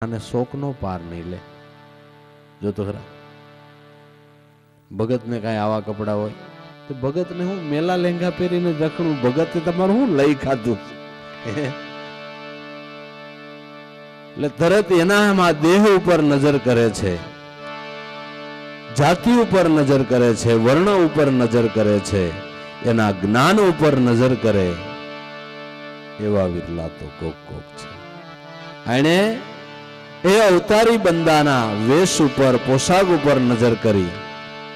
અને શોકનો પાર નહીં લે. જો તો ખરા ભગતને કાંઈ આવા કપડા હોય તો ભગતને હું મેલા લેંગા પહેરીને જખણું, ભગતે તમારું હું લઈ ખાધું. એટલે તરત એનામાં દેહ ઉપર નજર કરે છે, જાતિ ઉપર નજર કરે છે, વર્ણ ઉપર નજર કરે છે, એના જ્ઞાન ઉપર નજર કરે એવા વિરલા તો કોક કોક છે. આણે એ અવતારી બંદાના વેશ ઉપર, પોશાક ઉપર નજર કરી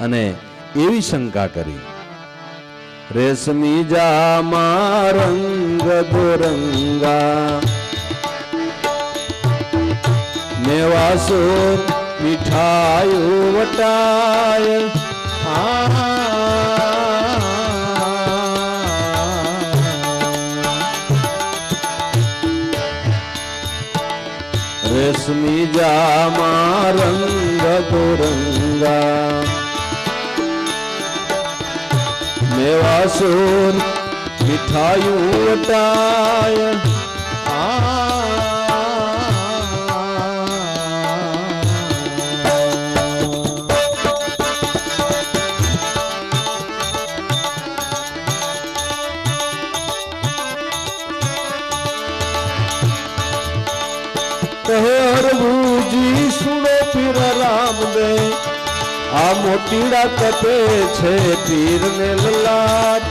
અને એવી શંકા કરી, રેશમી જામા રંગ દોરંગા મેવાસો મીઠાયું વટાય રેશમી જામા રંગ દોરંગા મેવાસુર મીઠાયું વટાય હરભુજી સુનો પીર રામદે આ મોતીડા તપે છે પીર ને લલાટ,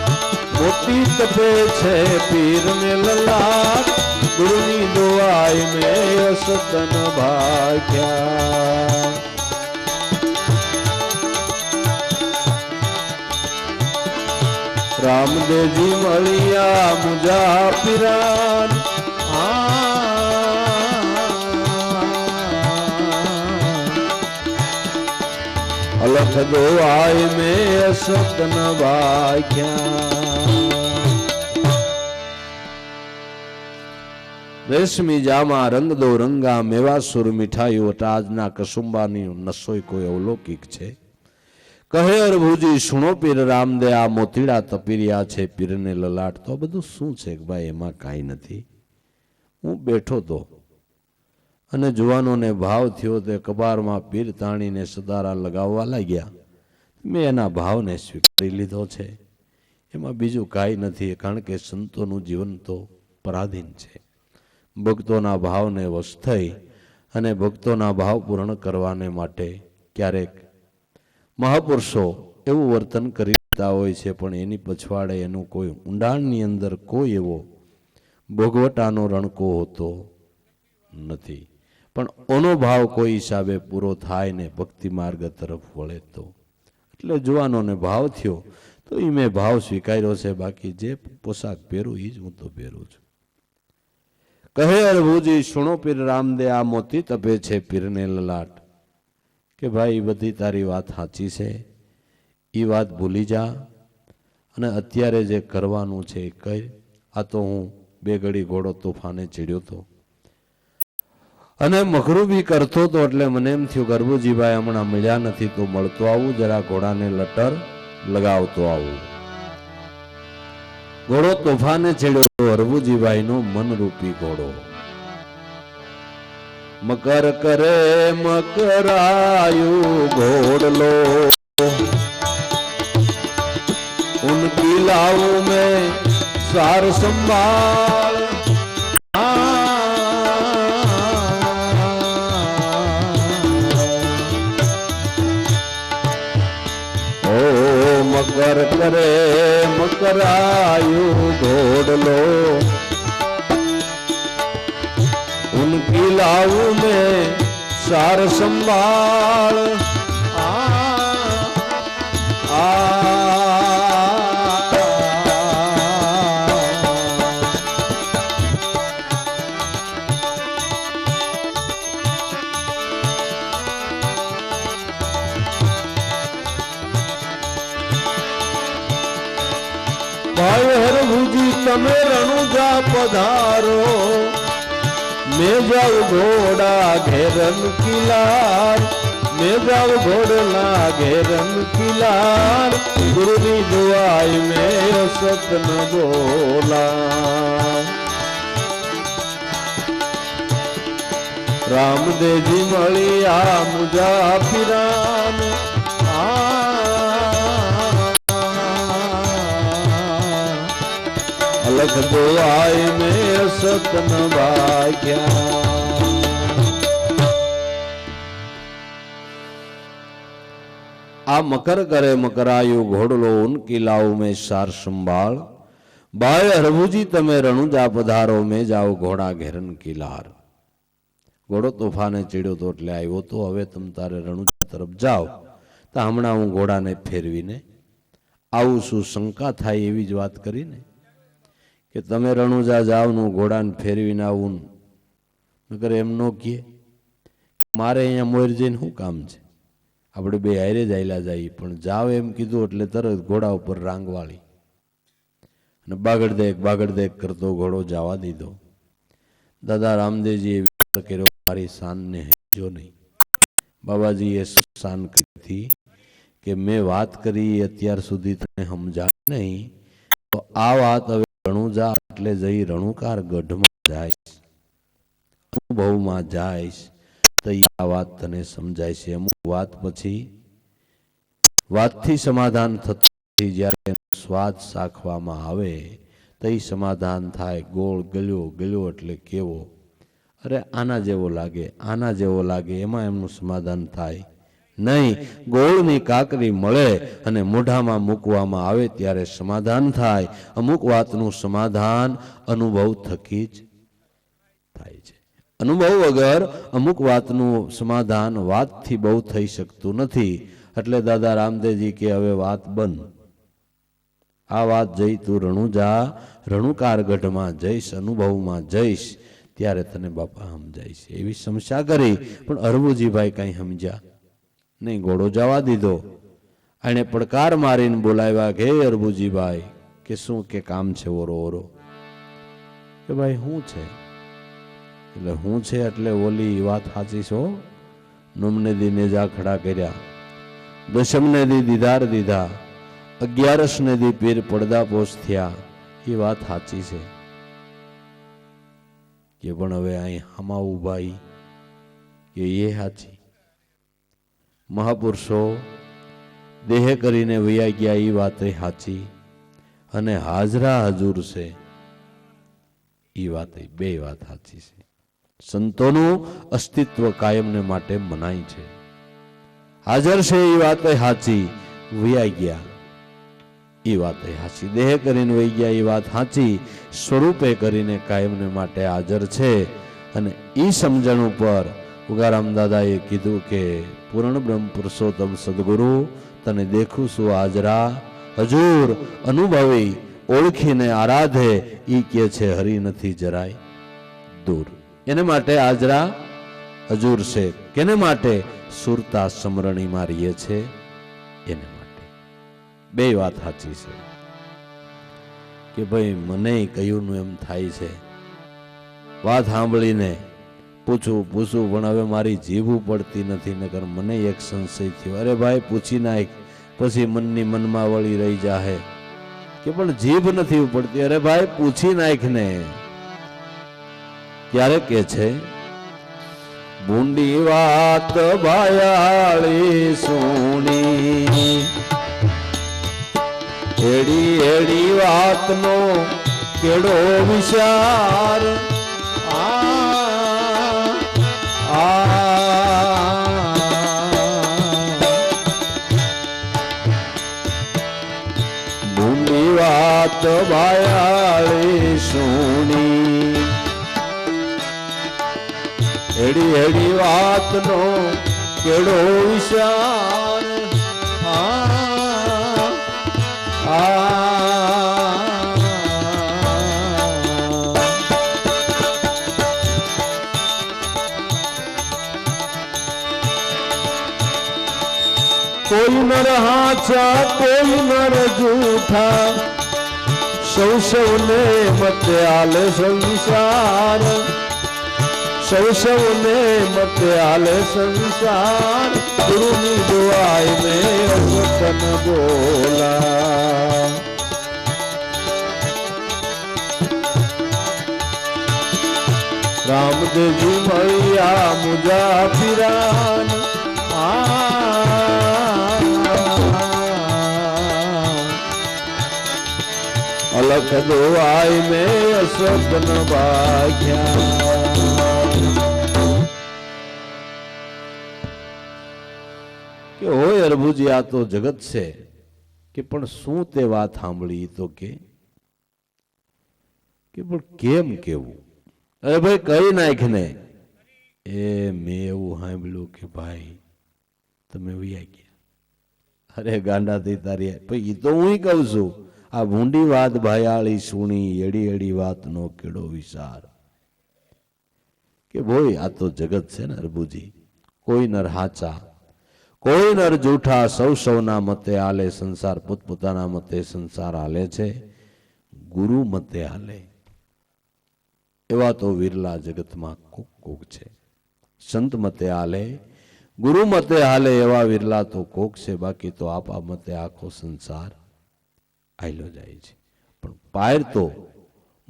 મોતી તપે છે પીર ને લલાટ, ગુરુની દુઆઈ મેં સતન ભાગ્યા. રામદેવજી મળ્યા મુજા પીરાન અલખ દોઆય મેં સતન ભાગ્યા. રેશમી જામા રંગ દો રંગા મેવાસુર મીઠાઈઓ આજના કસુંબાની નસોય કોઈ અવલૌકિક છે. કહે અરભુજી સુણો પીર રામદે આ મોતીડા તપીરિયા છે પીરને લલાટ. તો બધું શું છે કે ભાઈ એમાં કાંઈ નથી. હું બેઠો તો અને જુવાનોને ભાવ થયો તે કબારમાં પીર તાણીને સદારા લગાવવા લાગ્યા. મેં એના ભાવને સ્વીકારી લીધો છે. એમાં બીજું કાંઈ નથી, કારણ કે સંતોનું જીવન તો પરાધીન છે. ભક્તોના ભાવને વશ થઈ અને ભક્તોના ભાવ પૂર્ણ કરવાને માટે ક્યારેક મહાપુરુષો એવું વર્તન કરી દેતા હોય છે, પણ એની પછવાડે એનું કોઈ ઊંડાણની અંદર કોઈ એવો ભોગવટાનો રણકો હોતો નથી. પણ ઓનો ભાવ કોઈ હિસાબે પૂરો થાય ને ભક્તિ માર્ગ તરફ વળે તો. એટલે જુવાનોને ભાવ થયો તો એ મેં ભાવ સ્વીકાર્યો છે. બાકી જે પોશાક પહેરું એ જ હું તો પહેરું છું. કહે અરભુજી સુણો પીર રામદે આ મોતી તપે છે પીરને લલાટ. કે ભાઈ બધી તારી વાત સાચી છે, એ વાત ભૂલી જા અને અત્યારે જે કરવાનું છે એ કર. આ તો હું બે ઘડી ઘોડો તોફાને ચડ્યો હતો અને મખરું બી કરતો હતો, એટલે મને એમ થયું ગરબુજીભાઈ હમણાં મળ્યા નથી તો મળતો આવું, જરા ઘોડાને લટર લગાવતો આવું. ઘોડો તોફાને ચડ્યો હરભુજીભાઈ નો મનરૂપી ઘોડો. મકર કરે મકરાયું ઘોડલો ઉનકી લાવું મેં સાર સંભાળ. મકર કરે મકરાયું ઘોડલો ઉનકી લાવું મેં સાર સંભાળ. ભાઈ હરભુજી તમે રણુજા પધારો, મેં જાઉ ઘોડા ઘેરન કિલાર, મેં જાઉ ઘોડલા ઘેરન કિલાર, ગુરુની દુઆઈ મેં સત ન બોલા. રામદેવજી મળ્યા મુજાફિરાન અલખ દોવાય મેં સતન ભાગ્યા. આ મકર કરે મકરાયું ઘોડલો ઉનકી લાવ મેં સાર સંભાળ બાય હરભુજી તમે રણુજા પધારો મેં જાઓ ઘોડા ઘેરન કિલાર. ઘોડો તોફાને ચીડ્યો તો એટલે આવ્યો તો હવે તમ તારે રણુજા તરફ જાઓ તો હમણાં હું ઘોડાને ફેરવીને આવું શું શંકા થાય એવી જ વાત કરીને કે તમે રણુજા જાઓ નું ઘોડાને ફેરવીને આવું નકર એમ ન કહે મારે અહીંયા મોર જઈને શું કામ છે આપણે બે હારે જ આયલા જઈએ પણ જાવ એમ કીધું એટલે તરત ઘોડા ઉપર રાંગવાળી અને બાગડદેક કરતો ઘોડો જવા દીધો. દાદા રામદેવજીએ વિચાર કર્યો મારી શાનને હેજો નહીં. બાબાજીએ શાન કરી હતી કે મેં વાત કરી અત્યાર સુધી તને સમજાય નહીં તો આ વાત હવે રણુજા એટલે જઈ રણુકાર ગઢમાં જાય અનુભવમાં જાય તો આ વાત તને સમજાય છે. અમુક વાત પછી વાતથી સમાધાન થતું જ્યારે સ્વાદ ચાખવામાં આવે તો એ સમાધાન થાય. ગોળ ગલ્યો એટલે કેવો અરે આના જેવો લાગે એમાં એમનું સમાધાન થાય નહીં. ગોળની કાકરી મળે અને મોઢામાં મૂકવામાં આવે ત્યારે સમાધાન થાય. અમુક વાતનું સમાધાન અનુભવ થકી જ થાય છે. અનુભવ વગર અમુક વાતનું સમાધાન વાતથી બહુ થઈ શકતું નથી. એટલે દાદા રામદેવજી કે હવે વાત બંધ. આ વાત જઈ તું રણુજા રણુકાર ગઢમાં જઈશ અનુભવમાં જઈશ ત્યારે તને બાપા સમજાય છે એવી સમસ્યા કરી. પણ હરભુજીભાઈ કઈ સમજ્યા નહીં. ઘોડો જવા દીધો. એને પડકાર મારીને બોલાવ્યા કે હરભુજીભાઈ કે શું કે કામ છે ઓરો કે ભાઈ શું છે એટલે હું છે એટલે ઓલી વાત સાચી છો. નમને દી નેજા ખડા કર્યા, દશમને દી દીદાર દીધા, 11 ને દી પીર પડદા પોષ થયા. એ વાત સાચી છે કે પણ હવે અહીં હામા ઉભા કે એ સાચી. મહાપુરુષો દેહ કરીને વૈયા ગયા એ વાત સાચી અને હાજરા હજુર છે એ વાત બે વાત સાચી છે. સંતોનું અસ્તિત્વ કાયમને માટે મનાય છે. હાજર છે એ વાત સાચી, વૈયા ગયા એ વાત સાચી. દેહ કરીને વહી ગયા એ વાત સાચી, સ્વરૂપે કરીને કાયમને માટે હાજર છે. અને એ સમજણ ઉપર ઉગારામ દાદાએ કીધું કે પૂર્ણ બ્રહ્મ પુરુષોત્તમ સદગુરુ તને દેખું છું હાજરા હજુર અનુભવી ઓળખીને આરાધે. ઈ કે છે હરી નથી જરાય દૂર. એને માટે હાજરા હજુર છે. કેને માટે? સુરતા સમરણીમાં રહીએ છે એને માટે. બે વાત સાચી છે કે ભાઈ મને કયું એમ થાય છે વાત સાંભળીને પૂછું પણ હવે મારી જીભ પડતી નથી. નકર મને એક સંશય થયો અરે ભાઈ પૂછી નાખ પછી મનની મનમાં વળી રહી જાહે કે પણ જીભ નથી ઉપડતી. અરે ભાઈ પૂછી નાખ ને. ત્યારે કે છે ભૂંડી વાત ભાયાળી સુણી એડી વાતનો કેડો વિચાર. ભૂંડી વાત ભાયાળી સુણી એડી વાતનો કેડો વિચાર. કોઈ નર હાચા કોઈ નર જૂઠા સૌને મતે આલે સંસાર. સૌને મતે આલે સંસાર. ગુરુની દુઆઈ ને વતન બોલા. રામદેવજી મળ્યા મુજાફિરાન અલખ દોવાય મેં અસબન ભાગ્યા કે હોય અરભુજી આ તો જગત છે કે પણ શું તે વાત સાંભળી તો કે પણ કેમ કેવું અરે ભાઈ કઈ નાખ ને એ મેં એવું સાંભળ્યું કે ભાઈ તમે વૈયા ગયા અરે ગાંડા થઈ તારી ભાઈ એ તો હું કહું છું આ ભૂંડી વાત ભાયાળી સુણી એડી એડી વાત નો કેડો વિચાર કે ભાઈ આ તો જગત છે ને અરબુજી કોઈ નર હાચા કોઈ નર જૂઠા સૌ સૌના મતે હાલે સંસાર પોતપોતાના મતે સંસાર હાલે છે ગુરુ મતે હાલે એવા તો વિરલા જગતમાં કોક કોક છે સંત મતે હાલે ગુરુ મતે હાલે એવા વિરલા તો કોક છે બાકી તો આપા મતે આખો સંસાર આયલો જાય છે પણ પાયર તો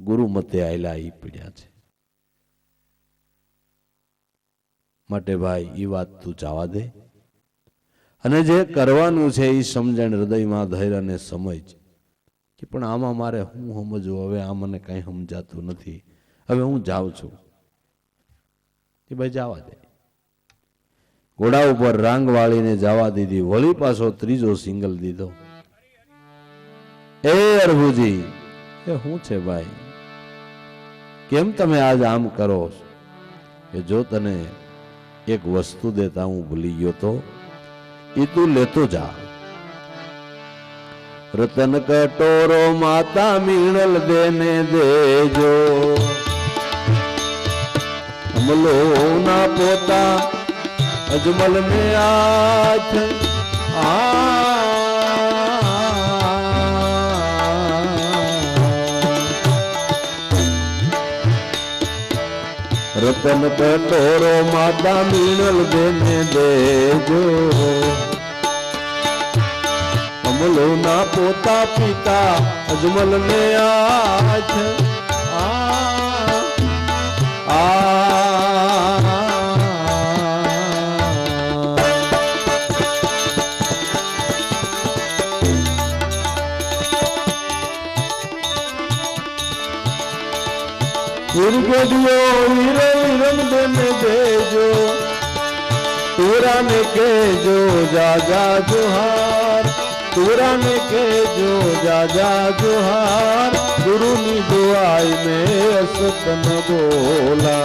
ગુરુ મતે આયલા ઈ પીડ્યા છે માટે ભાઈ ઈ વાત તું જવા દે અને જે કરવાનું છે એ સમજણ હૃદયમાં ધૈર્ય અને સમજ કે પણ આમાં મારે હું સમજવું હવે આ મને કઈ સમજાતું નથી હવે હું જાઉં છું એ ભાઈ જવા દે ઘોડા ઉપર રાંગ વાળીને જવા દીધી વળી પાછો ત્રીજો સિંગલ દીધો એ અરભુજી એ શું છે ભાઈ કેમ તમે આજ આમ કરો કે જો તને એક વસ્તુ દેતા હું ભૂલી ગયો તો એ તું લેતો જા રતન કટોરો માતા મીણલ દેને દેજો અમલો ના પોતા અજમલ ને આથ રતન કટોરો માતા મીણલ દેને દેજો અમલો ના પોતા પિતા અજમલ ને આથ વિરમ દેને દેજો તુરા ને કેજો જાજા જોહાર તુરા ને કેજો જાજા જોહાર ગુરુ ની દુઆઈ में असतन बोला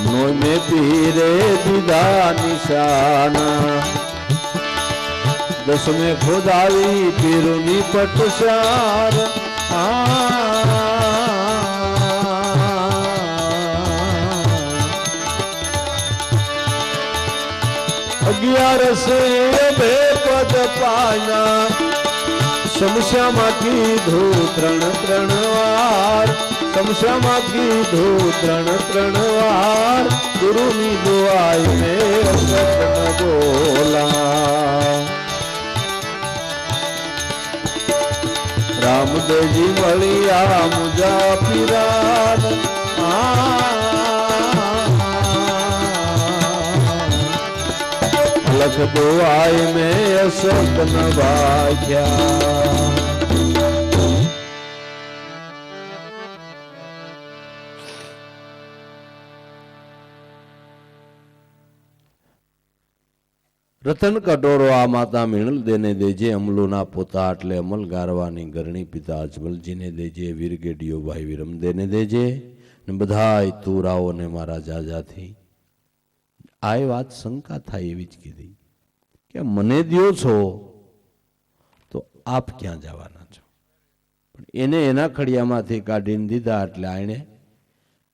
नो में पीरे दिदा निशाना दस में खुदाई पीरुनी पटसार से बे पद पाया समस्या कीधु त्रण त्रण वार समस्या कीधु त्रण त्रण वार गुरु नी दुआई में सतन बोला रामदेवजी મળ્યા મુજાફિરાન લખ દુઆઈ મેં અસતન ભાગ્યા રતન કટોરો આ માતા મીણલ દેને દેજે અમલુના પોતા એટલે અમલ ગારવાની ગરણી પિતા અજમલજીને દેજે વીરગેડીઓ ભાઈ વિરમ દેને દેજે ને બધાય તુરાઓને મારા જાજાથી આ વાત શંકા થાય એવી જ કીધી કે મને દ્યો છો તો આપ ક્યાં જવાના છો પણ એને એના ખડિયામાંથી કાઢીને દીધા એટલે આણે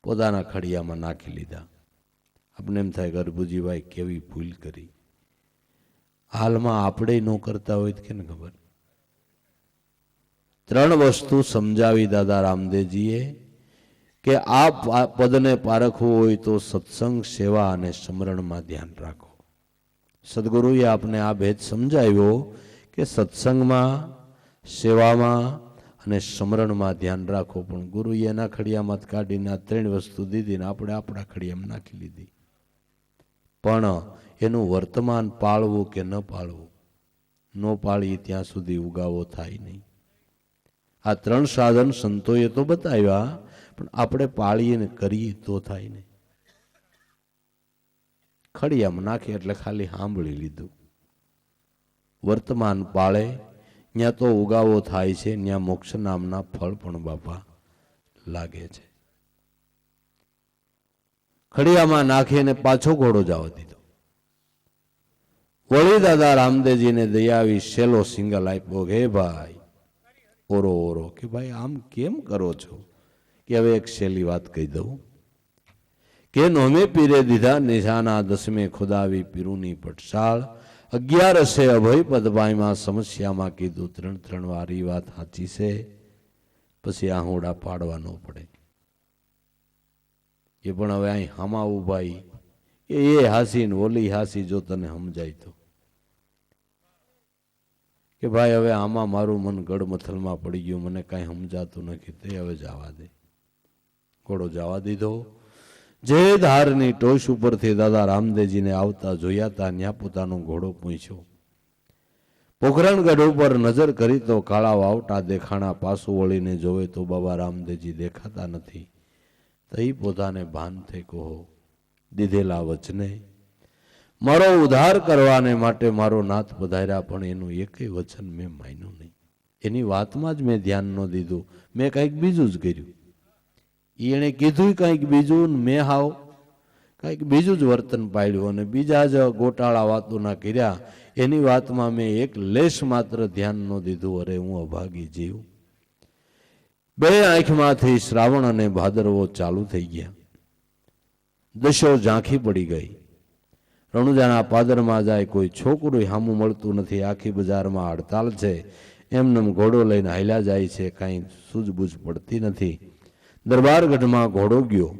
પોતાના ખડિયામાં નાખી લીધા આપણે એમ થાય ગરબુજીભાઈ કેવી ભૂલ કરી હાલમાં આપણે ન કરતા હોય તો કેને ખબર ત્રણ વસ્તુ સમજાવી દાદા રામદેવજીએ કે આ પદને પારખવું હોય તો સત્સંગ સેવા અને સ્મરણમાં ધ્યાન રાખો સદગુરુએ આપને આ ભેદ સમજાવ્યો કે સત્સંગમાં, સેવામાં અને સ્મરણમાં ધ્યાન રાખો. પણ ગુરુએ એના ખડિયામાં કાઢીને આ 3 વસ્તુ દીધી ને આપણે આપણા ખડિયામાં નાખી લીધી. પણ એનું વર્તમાન પાળવું કે ન પાળવું, ન પાળીએ ત્યાં સુધી ઉગાવો થાય નહીં. આ 3 સાધન સંતોએ તો બતાવ્યા, પણ આપણે પાળીએ ને કરીએ તો થાય નહીં. ખડિયામાં નાખી એટલે ખાલી સાંભળી લીધું. વર્તમાન પાળે ત્યાં તો ઉગાવો થાય છે, ત્યાં મોક્ષ નામના ફળ પણ બાપા લાગે છે. ખડિયામાં નાખીને પાછો ઘોડો જવા દીધો. વળી દાદા રામદેવજીને દયાવી સેલો સિંગલ આપ્યો. હે ભાઈ, ઓરો ઓરો કે ભાઈ આમ કેમ કરો છો? કે હવે એક સેલી વાત કહી દઉં કે નોમે પીરે દીધા નિશાના, 10મે ખુદાવી પીરુની પટસાળ, 11 અભય પદભાઈમાં સમસ્યામાં કીધું 3 વાર. એ વાત સાચી છે, પછી આહોડા પાડવા ન પડે. એ પણ હવે અહીં હામા ઉભાઈ એ હાસી ને ઓલી હાસી જો તને સમજાય તો કે ભાઈ હવે આમાં મારું મન ગડમથલમાં પડી ગયું, મને કાંઈ સમજાતું નથી, તે હવે જવા દે. ઘોડો જવા દીધો. જે ધારની ટોચ ઉપરથી દાદા રામદેવજીને આવતા જોયા હતા, ત્યાં પોતાનો ઘોડો પહોંચ્યો. પોખરણગઢ ઉપર નજર કરી તો કાળા વાવટા દેખાણા, પાછું વળીને જોવે તો બાબા રામદેવજી દેખાતા નથી. તઈ પોતાને ભાન થઈ કહો, દીધેલા વચને મારો ઉદ્ધાર કરવાને માટે મારો નાથ પધાર્યા, પણ એનું એકેય વચન મેં માન્યું નહીં. એની વાતમાં જ મેં ધ્યાન ન દીધું, મેં કંઈક બીજું જ કર્યું. એણે કીધું કંઈક બીજું, મેં હાવ કંઈક બીજું જ વર્તન પાડ્યું અને બીજા જ ગોટાળા વાતો ના કર્યા. એની વાતમાં મેં એક લેશ માત્ર ધ્યાન ન દીધું. અરે હું અભાગી જીવ. 2 આંખમાંથી શ્રાવણ અને ભાદરવો ચાલુ થઈ ગયા. દશો ઝાંખી પડી ગઈ. રણુજાના પાદરમાં જાય કોઈ છોકરું હામું મળતું નથી. આખી બજારમાં હડતાલ છે. એમને ઘોડો લઈને હાલ્યા જાય છે, કાંઈ સૂઝબૂઝ પડતી નથી. દરબારગઢમાં ઘોડો ગયો,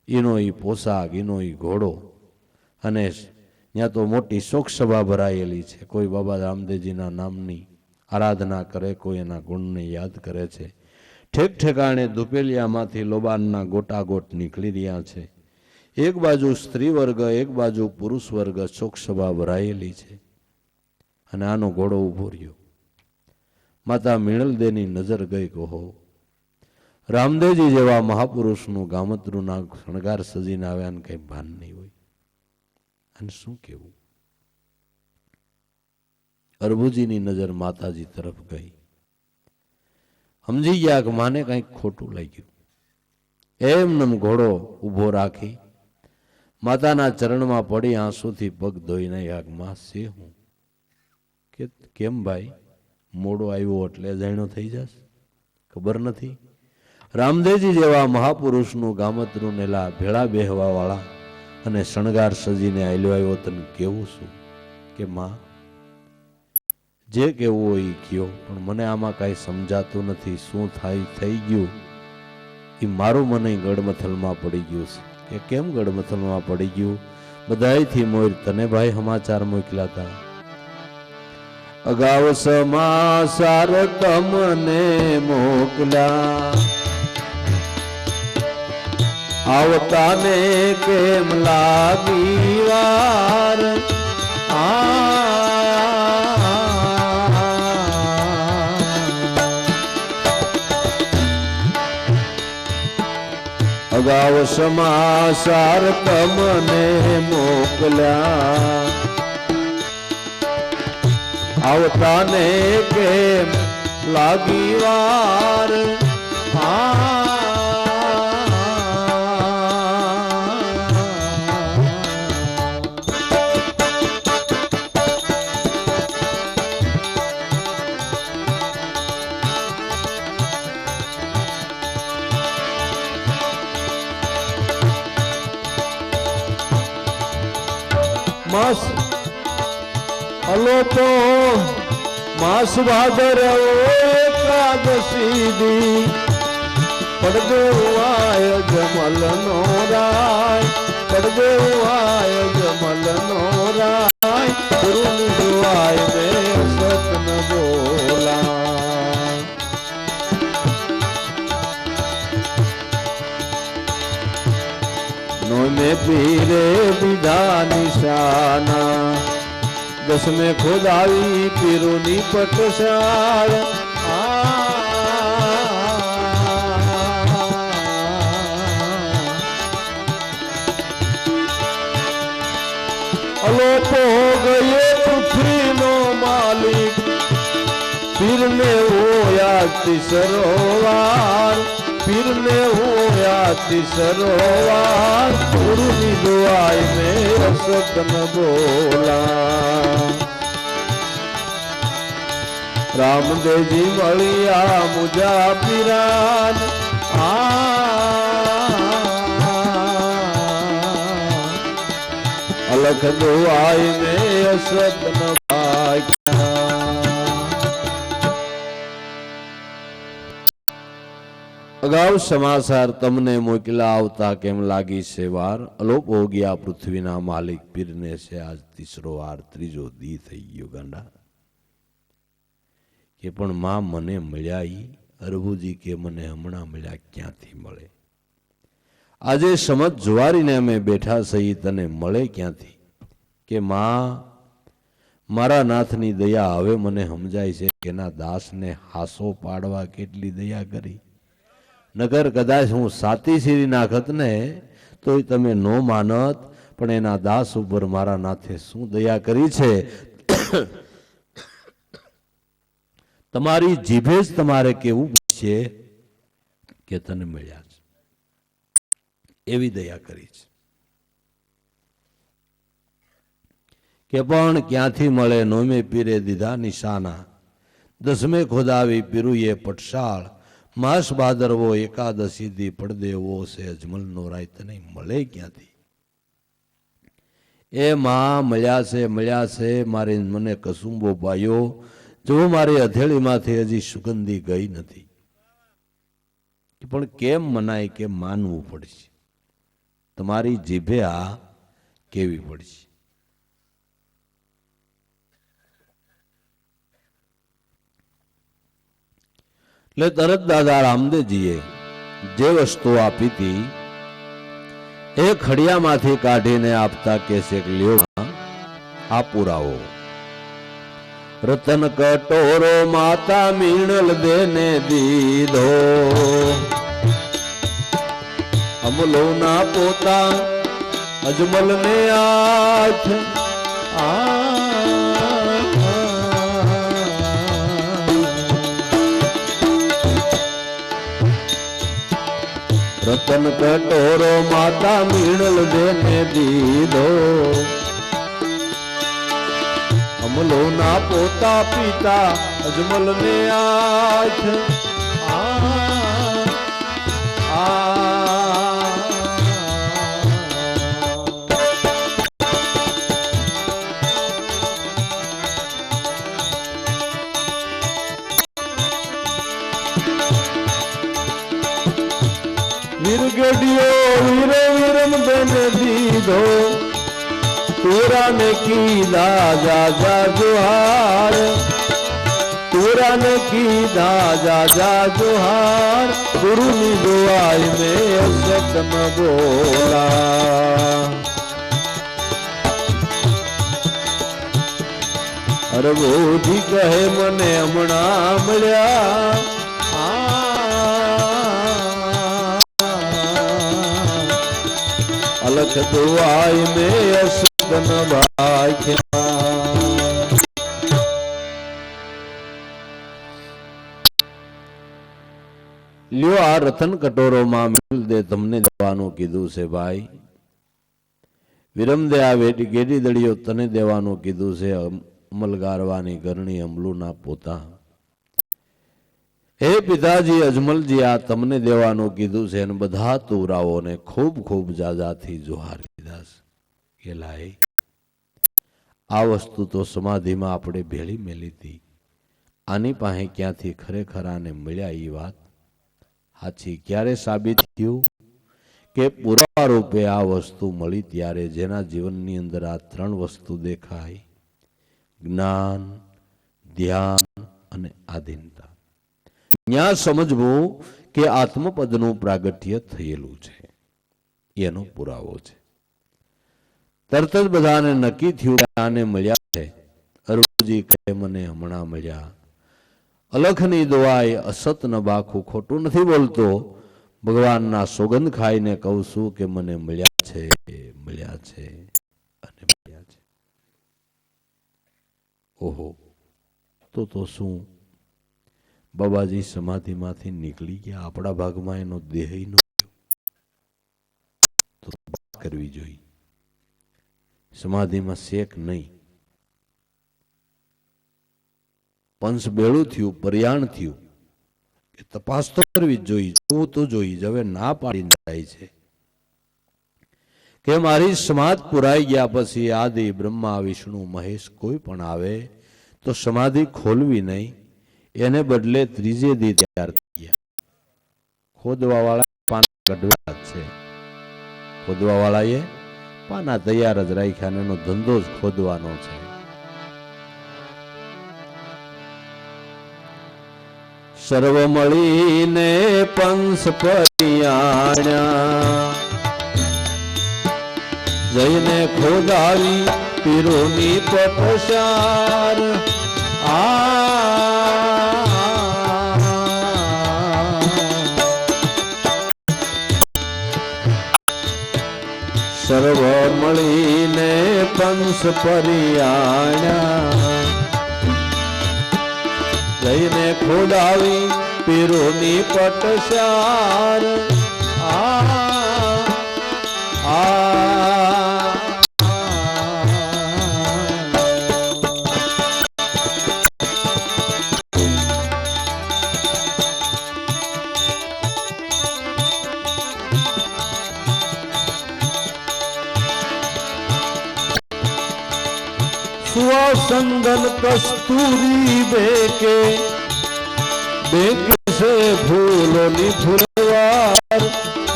એનો એ પોશાક, એનો એ ઘોડો, અને ત્યાં તો મોટી શોક સભા ભરાયેલી છે. કોઈ બાબા રામદેવજીના નામની આરાધના કરે, કોઈ એના ગુણને યાદ કરે છે. ઠેક ઠેકાણે દુપેલિયામાંથી લોબાનના ગોટાગોટ નીકળી રહ્યા છે. એક બાજુ સ્ત્રી વર્ગ, એક બાજુ પુરુષ વર્ગ, શોક સભા ભરાયેલી છે. અને આનો ઘોડો ઉભો રહ્યો. માતા મિણલદેની નજર ગઈ. કહો, રામદેવજી જેવા મહાપુરુષનું ગામતરુના શણગાર સજીને આવ્યા ને કઈ ભાન નહીં હોય. અને શું કેવું? અરબુજીની નજર માતાજી તરફ ગઈ. સમજી ગયા કે માને કંઈક ખોટું લાગ્યું. એમને ઘોડો ઉભો રાખી માતાના ચરણમાં પડી આંસુથી પગ ધોઈ નાખ્યા. માં છે હું કે કેમ ભાઈ મોડો આવ્યો એટલે જાણ્યો થઈ જશે? ખબર નથી. રામદેવજી જેવા મહાપુરુષનું ગામતરું નેલા ભેળા બેહવા વાળા અને શણગાર સજીને આલ્યો આવ્યો તને કેવું છું કે માં જે કેવું હોય એ કયો, પણ મને આમાં કાંઈ સમજાતું નથી. શું થાય થઈ ગયું એ મારું મને ગડમથલમાં પડી ગયું છે. કે કેમ ગડમથલમાં પડી ગયું? બધાયથી મોર તને ભાઈ સમાચાર મોકલ્યા હતા. અગાઉ સમાચાર તમને મોકલ્યા, આવતાને કેમ લાગી વાર. અગાઉ સમાચાર તમને મોકલ્યા, આવતાને કેમ લાગી વાર. માસ અલોપો માસ ભાદર એકાદશી દી પડદેવાય જમલ નો રાય, પડદેવાય જમલ નો રાય. ગુરુ નિવાય નોમે પીરે દીધા નિશાના દસમે ખોદાવી પીરોની પટશાળ અલોપો ગયે પૃથ્વીનો માલિક પીરને હોયાતી સરોવાર પીરને હોયાતી સરોવાર ગુરુની દુઆઈ મેં સતન બોલા રામદેવજી મળ્યા મુજા પીરાન અલખ દુઆઈ મેં સતન અગાઉ સમાચાર તમને મોકલા આવતા કેમ લાગી છે વાર અલોપ હો ગયા પૃથ્વીના માલિક પીરને છે આજ તીસરો વાર ત્રીજો દી થઈ ગયો ગાંડા કે પણ માં મને મળ્યા ઈ અરભુજી કે મને હમણાં મળ્યા ક્યાંથી મળે આજે સમજ જુવારીને અમે બેઠા સહી તને મળે ક્યાંથી કે માં મારા નાથની દયા હવે મને સમજાય છે કે એના દાસને હાસો પાડવા કેટલી દયા કરી નગર કદાચ હું સાતી સીરી નાખત ને તોય તમે નો માનત પણ એના દાસ ઉપર મારા નાથે શું દયા કરી છે તમારી જીભે જ તમારે કેવું છે કે તને મળ્યા છે એવી દયા કરી છે કે પણ ક્યાંથી મળે નોમે પીરે દીધા નિશાના દસમે ખોદાવી પીરુએ પટશાળ માસ ભાદરવો એકાદશી દી પડદેવો છે અજમલ નો રાય તને મળે ક્યાંથી એ માં મળ્યા છે મારી મને કસુંબો પાયો જો મારી હથેળીમાંથી હજી સુગંધી ગઈ નથી પણ કેમ મનાય કે માનવું પડશે તમારી જીભે આ કેવી પડશે એટલે તરત દાદા રામદેવજીએ જે વસ્તુ આપી હતી એ ખડિયામાંથી કાઢીને આપતા કે છે લ્યો આ પુરાવો રતન કટોરો માતા મીણલ દેને દીધો અમલો ના પોતા અજમલ ને આઠ રતન કટોરો માતા મીણલ દેને દીધો અમલો ના પોતા પિતા અજમલ ને આઠ વીરગઢિયો વીરે વીરમ દેને દીધો तेरा ने कीधा जा जा जोहार तेरा ने कीधा जा जा जोहार गुरु ની દુઆઈ में સતમ બોલા અરબોજી કહે મને હમણાં મળ્યા અલખ દુઆઈ में લ્યો આ રતન કટોરોમાં મિલ દે તમને દેવાનું કીધું છે ભાઈ વિરમ દે આ ગેડી દળિયો તને દેવાનું કીધું છે અમલગારવાની ગરણી અમલુના પોતા હે પિતાજી અજમલજી આ તમને દેવાનું કીધું છે અને બધા તુરાઓને ખૂબ ખૂબ જાજાથી જોહાર કીધા છે કે લાય આ વસ્તુ તો સમાધિમાં આપણે ભેળી મેલી હતી આની પાસે ક્યાંથી ખરેખર આને મળ્યા એ વાત સાચી ક્યારે સાબિત થયું કે પુરાવા રૂપે આ વસ્તુ મળી ત્યારે જેના જીવનની અંદર આ ત્રણ વસ્તુ દેખાય જ્ઞાન ધ્યાન અને આધીનતા ત્યાં સમજવું કે આત્મપદનું પ્રાગટ્ય થયેલું છે એનો પુરાવો છે તરત જ બધાને નક્કી થયું કે આને મળ્યા છે. અરુણજી કહે મને હમણાં મળ્યા. અલખની દુઆએ અસત ન બાખું, ખોટું નથી બોલતો. ભગવાનના સોગંદ ખાઈને કહું છું કે મને મળ્યા છે, મળ્યા છે અને મળ્યા છે. ઓહો, તો શું બાબાજી સમાધિમાંથી નીકળી ગયા, આપણા ભાગમાં એનો દેહ નો તો કરવી જોઈએ. સમાધિમાં શેક નહીં, પંચ બેળું થયું, પર્યાણ થયું કે તપાસ તો કરવી જ જોઈએ, જોવું તો જોઈએ. હવે ના પાડી જાય છે કે મારી સમાધિ પુરાઈ ગયા પછી આદિ બ્રહ્મા વિષ્ણુ મહેશ કોઈ પણ આવે તો સમાધિ ખોલવી નહીં, એને બદલે ત્રીજે દી તૈયાર થઈ ગયા. ખોદવા વાળા પાના કઢવા છે, ખોદવા વાળાએ પાના તૈયાર જ રાખ્યા, એનો ધંધો જ ખોદવાનો છે. સર્વ મળીને પંસ પરિયાણ્યા, જઈને ખોદાવી પીરોની પટસાર. સર્વ મળીને પંસ પરિયાણ્યા, જઈને ખોદાવી પીરોની પટસાર. सुवासंगन कस्तूरी बेके, बेके से फूलों नी फुलवार,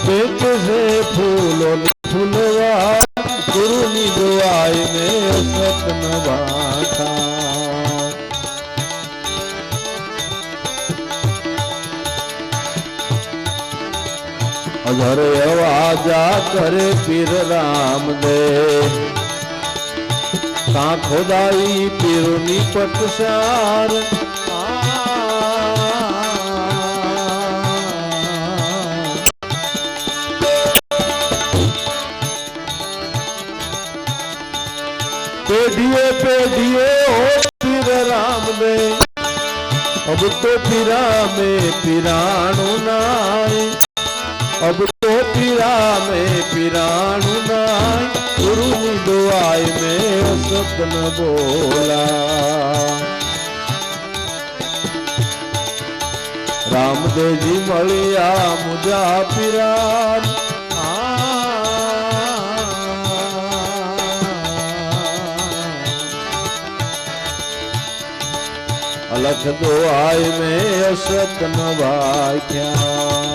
बेके से फूलों नी फुलवार. गुरु नी दुआई में सतन बाखा, अधर आवाजा करे पीर रामदेव. તાં ખોદાઈ પીરોની પટસાર. પેઢીએ પેઢીએ હો પીર રામદેવ, અબ તો પીરા में પીરાણું નાય, અબ તો પીરા में પીરાણું નાય. ગુરુની દુઆઈ में સપન બોલા. રામદેવજી મળ્યા મુજા પીરાન. અલખ દુઆઈ में સપન વાખ્યા.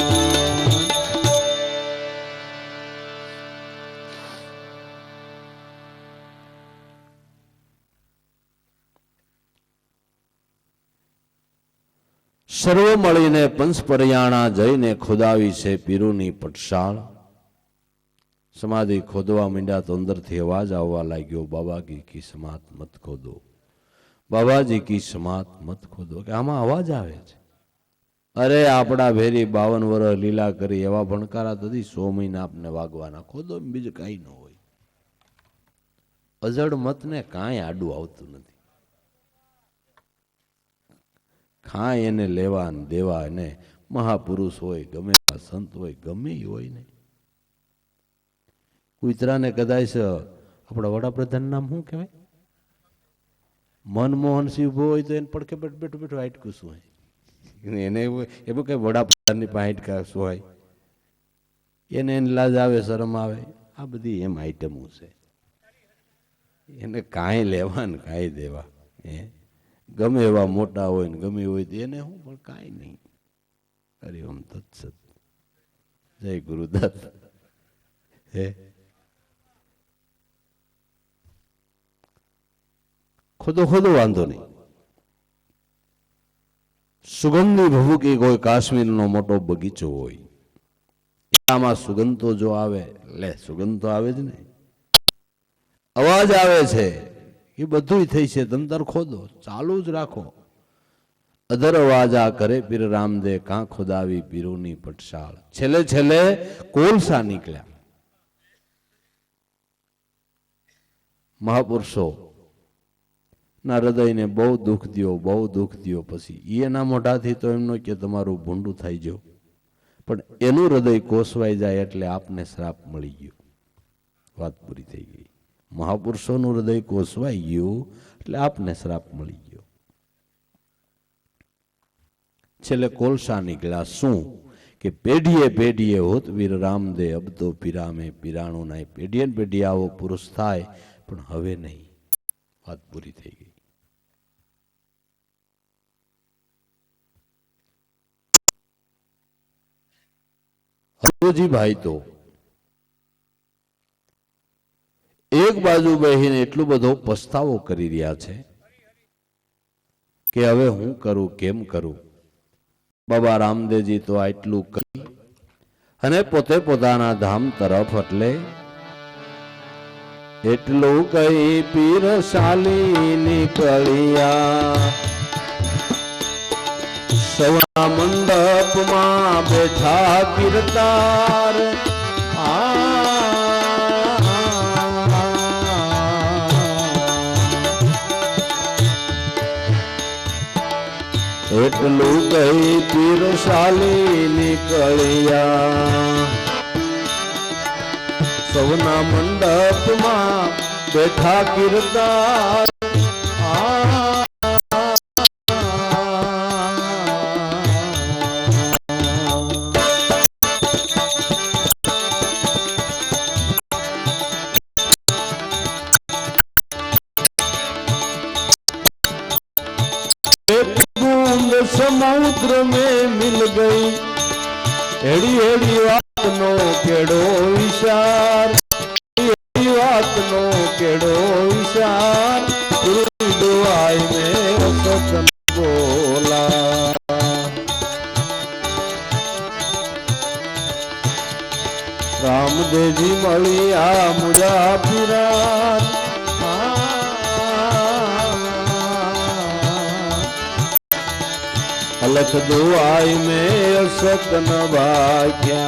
સર્વ મળીને પંચ પરિયાણા, જઈને ખોદાવી છે પીરોની પટસાળ. સમાધિ ખોદવા માંડ્યા તો અંદરથી અવાજ આવવા લાગ્યો, બાબાજી કી સમાત મત ખોદો, બાબાજી કી સમાત મત ખોદો. કે આમાં અવાજ આવે છે. અરે આપણા ભેરી 52 વર્ષ લીલા કરી એવા ભણકારા થતી 100 મહિના આપને વાગવાના. ખોદો બીજું કાંઈ ન હોય. અજડ મતને કાંઈ આડું આવતું નથી. ખાય એને લેવા ને દેવા, એને મહાપુરુષ હોય, ગમે સંત હોય, ગમે એ હોય ને. કુતરાને કદાચ આપણા વડાપ્રધાન નામ શું કહેવાય, મનમોહન સિંહ ઉભો હોય તો એને પડકે બેઠું બેઠું હાઈટકું શું હોય, એને એવું કઈ વડાપ્રધાનની પાસે હાઈટકા શું હોય, એને લાજ આવે, શરમ આવે. આ બધી એમ આઈટમો છે. એને કાંઈ લેવા ને કાંઈ દેવા. ગમે એવા મોટા હોય ને ગમે હોય તો એને હું પણ કાંઈ નહીં. હરિ ઓમ તત્સત. જય ગુરુદત્ત. હે ખોદો વાંધો નહીં. સુગંધની ભભૂકી કોઈ કાશ્મીરનો મોટો બગીચો હોય, આમાં સુગંધ તો જો આવે, લે સુગંધ તો આવે જ ને. અવાજ આવે છે એ બધું થઈ છે, તંતર ખોદો, ચાલુ જ રાખો. અધર અવાજ આ કરે પીર રામદે, કાં ખોદાવી પીરોની પટશાળ. છેલ્લે છેલ્લે કોલસા નીકળ્યા. મહાપુરુષો ના હૃદયને બહુ દુઃખ દ્યો, બહુ દુઃખ દ્યો. પછી એના મોઢાથી તો એમનો કે તમારું ભૂંડું થઈ ગયું, પણ એનું હૃદય કોસવાઈ જાય એટલે આપને શ્રાપ મળી ગયો. વાત પૂરી થઈ ગઈ. મહાપુરુષોનું હૃદય કોસવાઈ ગયું એટલે આપને શ્રાપ મળી ગયો. છેલ્લે કોલસા નીકળ્યા. શું કે પેઢીએ પેઢીએ હોત વીર રામદે, અબ તો પીરામે પીરાણું નહીં. પેઢીએ ને પેઢી આવો પુરુષ થાય, પણ હવે નહીં. વાત પૂરી થઈ ગઈ. હરજી ભાઈ તો એક બાજુ બેહીને એટલો બધો પસ્તાવો કરી રહ્યા છે કે હવે હું કરું, કેમ કરું. બાબા રામદેવજી તો આટલું કહી અને પોતે પોતાના ધામ તરફ, એટલે એટલું કઈ પીર શાલી નીકળ્યા. સવા મંડપમાં બેઠા કીર્તાર. એટલું કઈ પીર શાલી નીકળ્યા. સૌના મંડપમાં બેઠા કીર્તાર. समुद्र में मिल गई एड़ी एड़ी बात नो केड़ो विचार. एड़ी बात नो केड़ो विचार. दुआई में सतन बोला. रामदेवजी मलिया मुजा पीरा. अलख दुआई में असत न भाग्યા.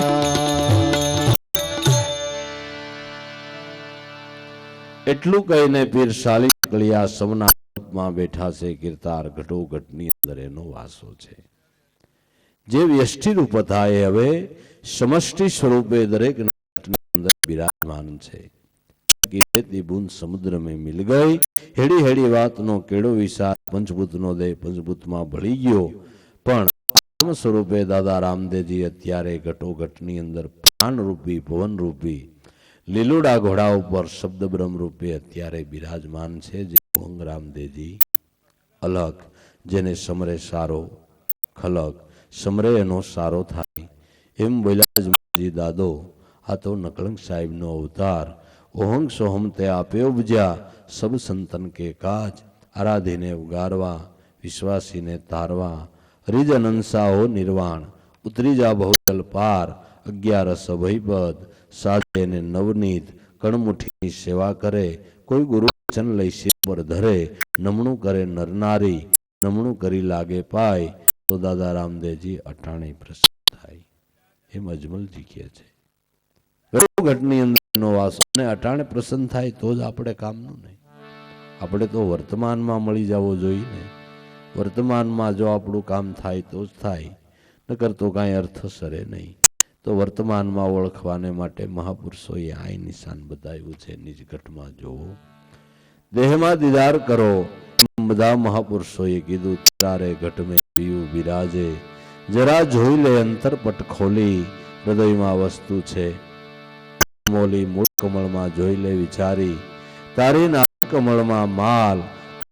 એટલું કહીને પીર શાલી નીકળ્યા. સૌના માં બેઠા છે કીર્તાર. ઘટોઘટની અંદર એનો વાસો છે. જે વ્યષ્ટિ રૂપ થાય હવે સમષ્ટિ સ્વરૂપે દરેક અંદર બિરાજમાન છે. બૂંદ સમુદ્ર में मिल गई. હેડી હેડી વાતનો કેડો વિચાર. પંચભૂતનો દેહ પંચભૂતમાં ભળી ગયો, પણ આત્મ સ્વરૂપે દાદા રામદેવજી અત્યારે ઘટોઘટની અંદર પ્રાણ રૂપી, ભવન રૂપી લીલુડા ઘોડા ઉપર શબ્દ બ્રહ્મ રૂપે અત્યારે બિરાજમાન છે. જે ભોંગ રામદેવજી અલગ, જેને સમરે સારો ખલક, સમરે એનો સારો થાય. એમ બોલ્યા જ દાદો, આ તો નકળંગ સાહેબનો અવતાર. ઓહંગ સોહમ તે આપે ઉપજ્યા, સબ સંતન કે કાજ. આરાધીને ઉગારવા, વિશ્વાસીને તારવા. હરિજન અંસાહો નિર્વાણ, ઉતરી જા બહુજલ પાર. 11 અભયપદ સાધે ને નવનીત. કણમુઠીની સેવા કરે, કોઈ ગુરુ વચન લઈ શિર પર ધરે. નમણું કરે નરનારી, નમણું કરી લાગે પાય. તો દાદા રામદેવજી અટાણે પ્રસન્ન થાય. એમ અજમલજી કહે છે. ઘટની અંદર એનો વાસ અને અટાણે પ્રસન્ન થાય તો જ આપણે કામનું નહીં. આપણે તો વર્તમાનમાં મળી જવો જોઈએ ને. વર્તમાનમાં જો આપણું કામ થાય તો જ થાય, નકર તો કાંઈ અર્થ સરે નહીં. તો વર્તમાનમાં ઓળખવાને માટે મહાપુરુષોએ આ નિશાન બતાવ્યું છે. નિજ ઘટમાં જોવો, દેહમાં દીદાર કરો. બધા મહાપુરુષોએ કીધું તારે ઘટ મેં જીવ બિરાજે. જરા જોઈ લે અંતરપટ ખોલી. હૃદયમાં વસ્તુ છે મોલી, મૂળ કમળમાં જોઈ લે વિચારી. તારી નાક કમળમાં માલ.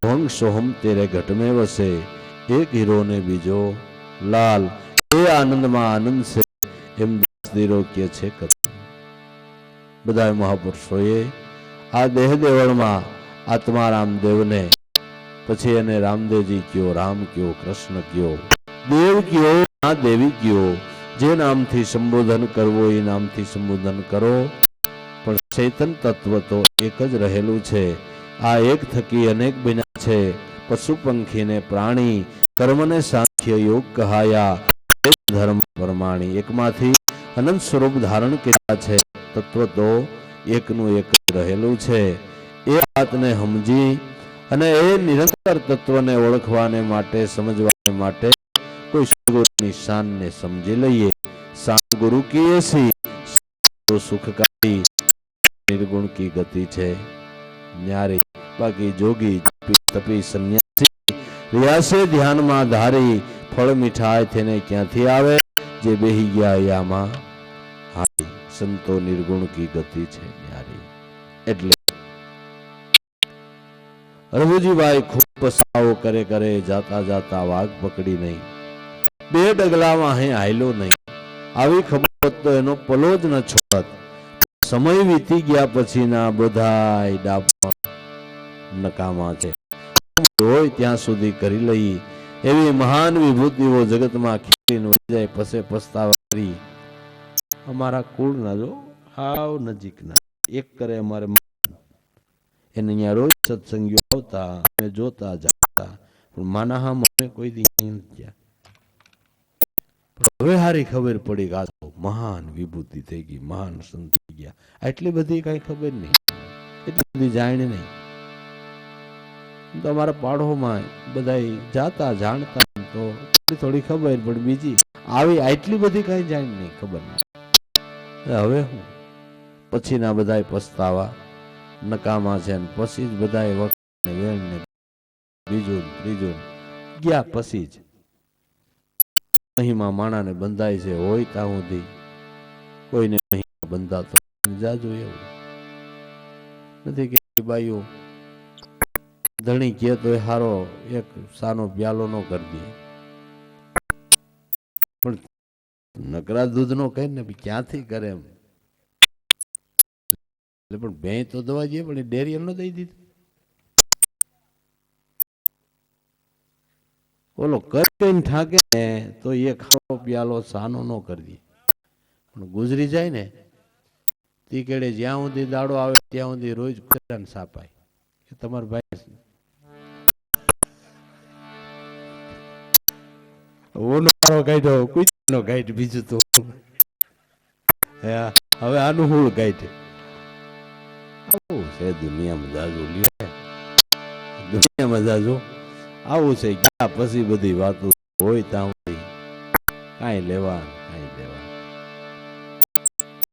ભંગ સોહમ તેરે ઘટ મેં વસે. એક હીરો ને બીજો લાલ. એ આનંદમાં આનંદ છે, એમ દાસદીરો કે છે. બધા મહાપુરુષોએ આ દેહ દેવળમાં આત્મા રામદેવને, પછી એને રામદેવજી કયો, રામ કયો, કૃષ્ણ કયો, દેવ કયો, આ દેવી કયો. જે નામથી સંબોધન કરવો એ નામથી સંબોધન કરો, પણ ચેતન તત્વ તો એક જ રહેલું છે. આ એક થકી અનેક બન્યા છે. પશુ પંખીને પ્રાણી કર્મને સાંખ્ય યોગ કહાયા. ધર્મ પ્રમાણી એકમાંથી અનંત સ્વરૂપ ધારણ કર્યા છે. તત્વ તો એકનું એક રહેલું છે. એ વાતને સમજી અને એ નિરંતર તત્વને ઓળખવાને માટે સમજવાને માટે કોઈ સદગુરુની શાનને સમજી લઈએ. શાન ગુરુ કી એસી સુખકારી નિર્ગુણ કી ગતિ છે ન્યારી. બાકી જોગી તપી સંન્યાસી રિયાસે ધ્યાનમાં ધારી ફળ મીઠાઈ થઈને ક્યાંથી આવે? જે બેહી ગયા યામાં હારી. સંતો નિર્ગુણ કી ગતિ છે ન્યારી. એટલે રઘુજીભાઈ ખૂબ પસાવો કરે જાતા જાતા વાઘ પકડી નહીં. બે ડગલામાં હે હાયલો નહીં. આવી ખબર હોત તો એનો પલો જ ન છોડત. સમય વીતી ગયા પછીના બધાય ડાપણ નકામા છે. હોય ત્યાં સુધી કરી લઈ એવી મહાન વિભૂતિઓ જગતમાં ખીલીને વહી જાય પછી પસ્તાવા કરી. અમારા કુળ ના જો હાવ નજીકના એક કરે અમારે એને અહીંયા રોજ સત્સંગીઓ આવતા અમે જોતા જતા પણ માના હા મને કોઈ દી નથી. હવે હારી ખબર પડી કે આ તો મહાન વિભૂતિ થઈ ગઈ, મહાન સંત થઈ ગયા. આટલી બધી કઈ ખબર નહીં, એટલી બધી જાણે નહીં. તો અમારા પાડોમાં બધા જાતા જાણતા તો થોડી ખબર પણ બીજી આવી આટલી બધી કઈ જાણ નહીં, ખબર નહીં. હવે હું પછીના બધા પસ્તાવા નકામા છે ને પછી જ બધા વખત ને વેણ ને બીજું ત્રીજું ગયા પછી જ મહિમા માણાને બંધાય છે. હોય ત્યાં સુધી કોઈને મહિમા બંધાતો જાજુ એવું નથી કે બાઈઓ ધણી કે તો હારો એક સાનો પ્યાલો નો કરી દે પણ નકરા દૂધ નો કહે ને ક્યાંથી કરે એમ. પણ બે તો દવા જઈએ પણ ડેરી એમ ન દઈ દીધી. ઓલો કઈ ઠાકે ને તો એ ખાવો પ્યાલો સાનો નો કરી દે પણ ગુજરી જાય ને તે કેડે જ્યાં સુધી દાડો આવે ત્યાં સુધી રોજ કુતરાને સાપાય કે તમારા ભાઈ ઓનો કાઢ્યો કુતરાનો કાઢ બીજું તો હવે આનું હું કાઢે. આવું છે દુનિયામાં જાજુ લ્યો, દુનિયામાં જાજુ આવું છે. ગયા પછી બધી વાતો હોય ત્યાં કાંઈ લેવા કાંઈ દેવા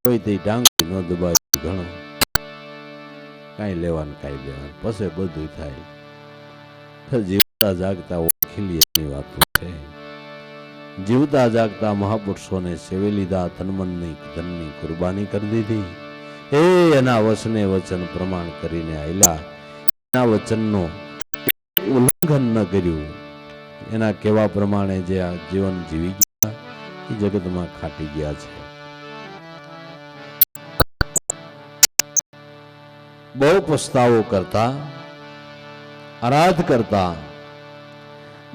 કોઈ તે ટાંગી ન દબાય ઘણો કાંઈ લેવાનું કાંઈ દેવાનું પછી બધું થાય. જીવતા જાગતા ઓળખી વાતો છે. જીવતા જાગતા મહાપુરુષોને સેવી લીધા, તનમનની ધનની કુરબાની કરી દીધી. એના વચને વચન પ્રમાણ કરીને આયલા. એના વચનનો ઉલ્લંઘન ન કર્યું. એના કહેવા પ્રમાણે જે આ જીવન જીવી ગયા એ જગતમાં ખાટી ગયા છે. બહુ પસ્તાવો કરતા, આરાધ કરતા.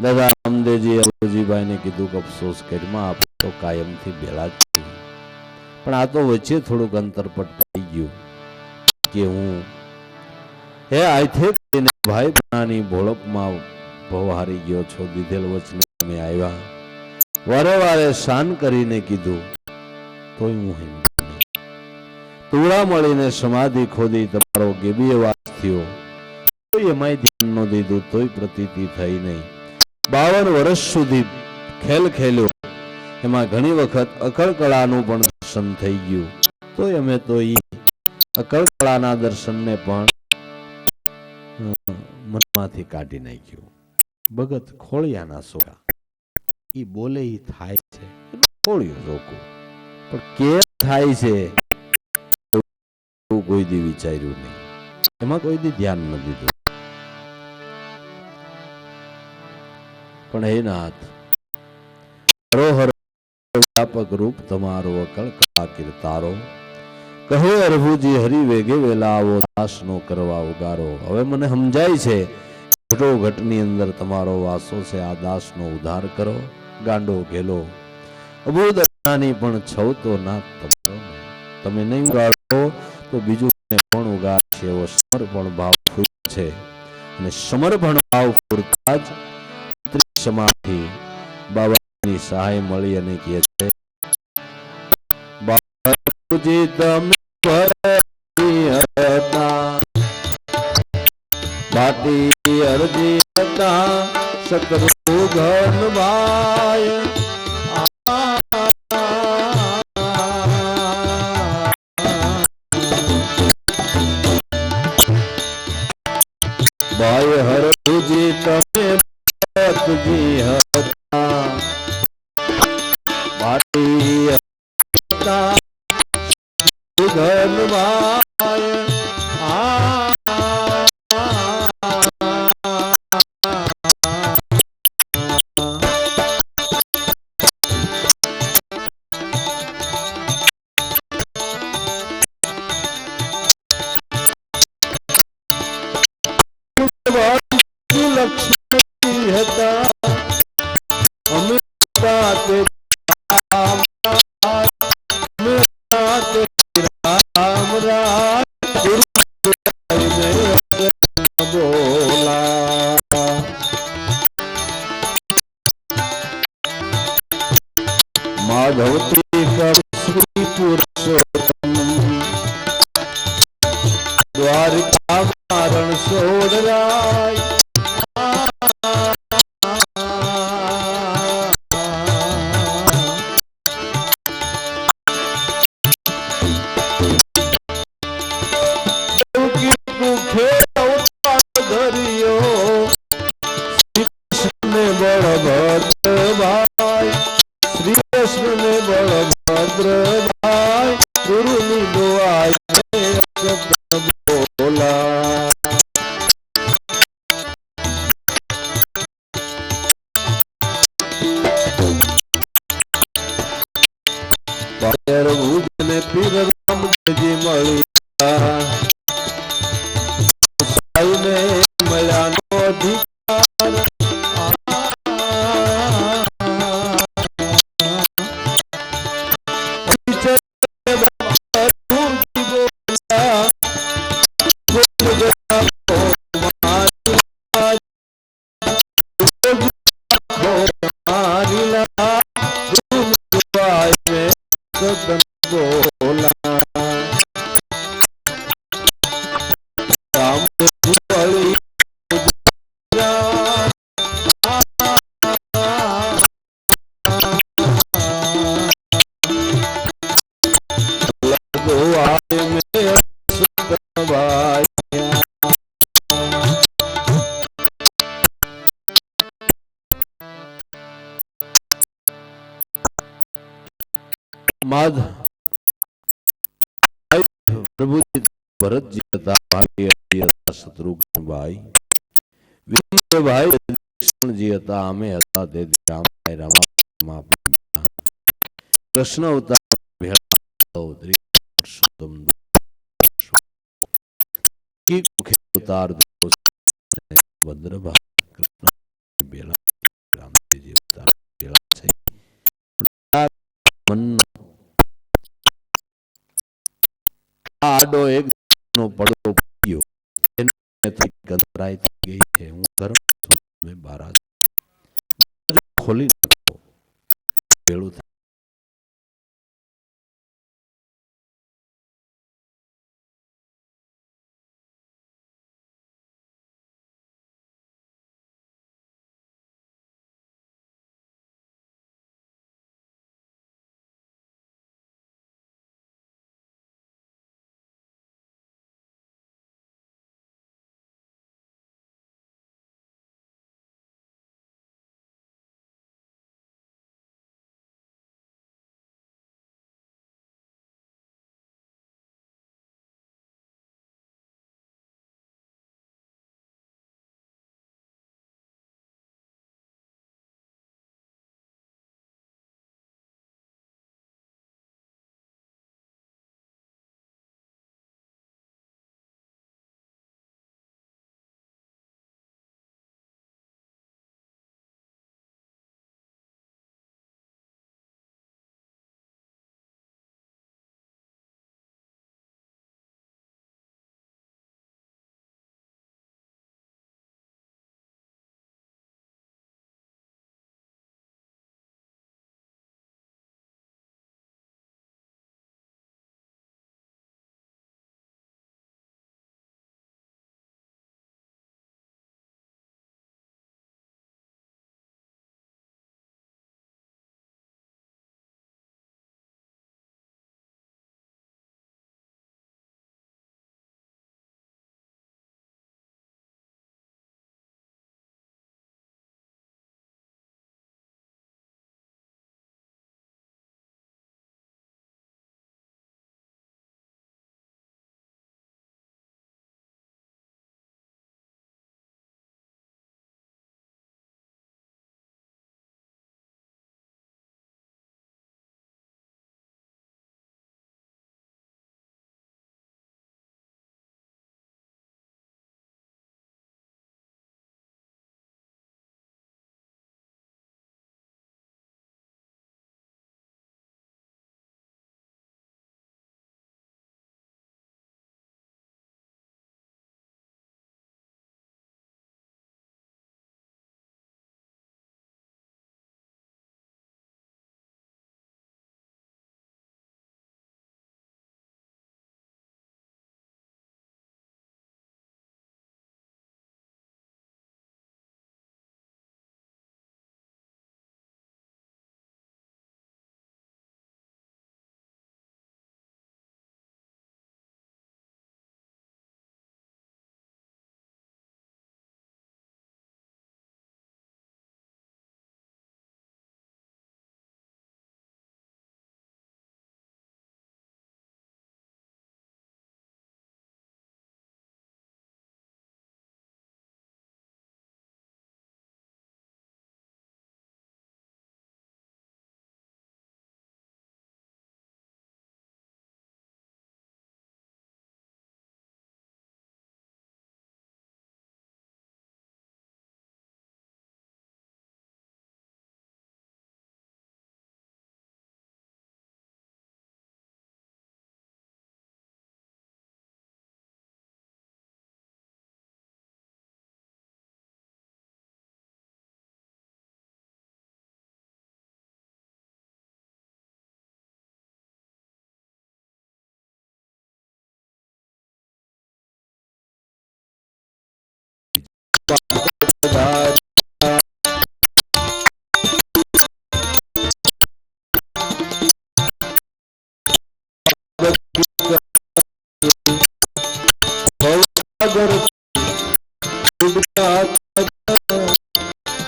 દાદા રામદેવજી અરુજીભાઈ ને કીધું કે અફસોસ કરીમાં આપ તો કાયમથી ભેળા જ છીએ. પણ આ તો વચ્ચે થોડુંક અંતર પડી ગયું કે હું હે આયથે કરીને ભાઈ બનાની ભોળપમાં ભવહારી ગયો છો. દીધેલ વચને તમે આવ્યા વારે વારે શાન કરીને કીધું તોય હું હિંમત નહીં. તુળા મળીને સમાધિ ખોદી તમારો ગેબીએ વાસ થયો તોય એમાંય ધ્યાન ન દીધું તોય પ્રતીતિ થઈ નહીં. 52 વર્ષ સુધી ખેલ ખેલ્યો એમાં ઘણી વખત અકળકળાનું પણ દર્શન થઈ ગયું તોય અમે તો ઈ અકળકળાના દર્શનને પણ મનમાંથી કાઢી નાખ્યું. ભગત ખોળિયાના સોરા ઈ બોલે ઈ થાય છે, ખોળ્યું રોકું પણ કેમ થાય છે એવું કોઈ દી વિચાર્યું નહીં, એમાં કોઈ દી ધ્યાન ન દીધું. પણ હે નાથ હરોહર વ્યાપક રૂપ તમારો અકળ કળા કીર્તારો કહે અરભુજી હરિ વેગે વેલા આવો દાસ નો કરવા ઉગારો. હવે મને સમજાય છે ઘટો ઘટની અંદર તમારો વાસો છે. આ દાસ નો ઉદ્ધાર કરો. ગાંડો ઘેલો અબોધ અજ્ઞાની પણ છો તો ના તમારો. તમે નહીં ઉગાડો તો બીજું પણ ઉગાડશે એવો સમર્પણ ભાવ ફૂટ્યો છે અને સમર્પણ ભાવ પૂરતા જ અંતરિક્ષમાંથી બાબાની સહાય મળી અને કહે છે બાબાજી તમે ભાટી અરજી હતા શત્રુઘ્ન ભાઈ ભાઈ હરજી તમે ભરતજી હતા ભાટી હતા સુઘન ભાઈ લક્ષ્મી હતા અમે રામ બોલા માધવતી કર શ્રી પુરુષોત્તમ દ્વારકા મારણ સોડરાય શ્રી કૃષ્ણ ને બળભદ્ર ભાઈ ગુરુ ની દુઆ બોલા ભુજ ને પીર રામજી મળ્યા મળ્યા નો અધિકાર માધ પ્રભુજી ભરતજી હતા ભાઈ હતા શત્રુઘ્નભાઈ વિરેન્દ્રભાઈ કૃષ્ણજી હતા અમે હતા તે રામભાઈ રામા કૃષ્ણ અવતાર ભેળા પુરુષોત્તમ અવતાર ભદ્રભાઈ કૃષ્ણ ભેળા રામજી અવતાર ભેળા છે આડો એક નો પડદો પડ્યો અંતરાય થઈ ગઈ છે હું ધર્મ બહાર ખોલી નાખો ભેળું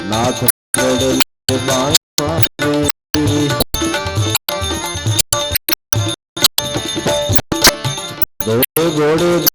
નાથ ઘોડે